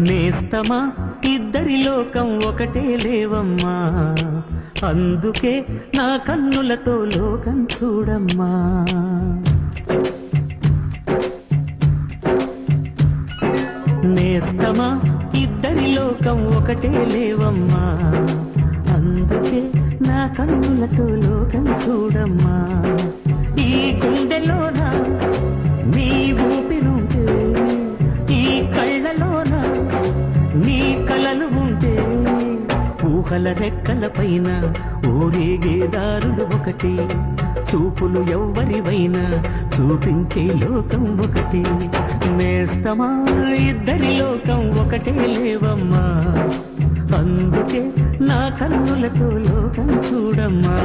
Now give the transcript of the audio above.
నేస్తమా ఇద్దరి లోకం ఒకటే లేవమ్మా, అందుకే నా కన్నులతో లోకం చూడమ్మా. నేస్తమా ఇద్దరి లోకం ఒకటే లేవమ్మా, అందుకే నా కన్నులతో లోకం చూడమ్మా. ఈ గుండెలోన నీ ఊపిరుంటే, ఈ కళ్ళలోన నీ కలలు ఉంటే, ఊహల రెక్కల పైన ఊరేగే దారులు ఒకటి, చూపులు ఎవ్వరివైనా చూపించే లోకం ఒకటి. నేస్తమా ఇద్దరి లోకం ఒకటే లేవమ్మా, అందుకే నా కన్నులతో లోకం చూడమ్మా.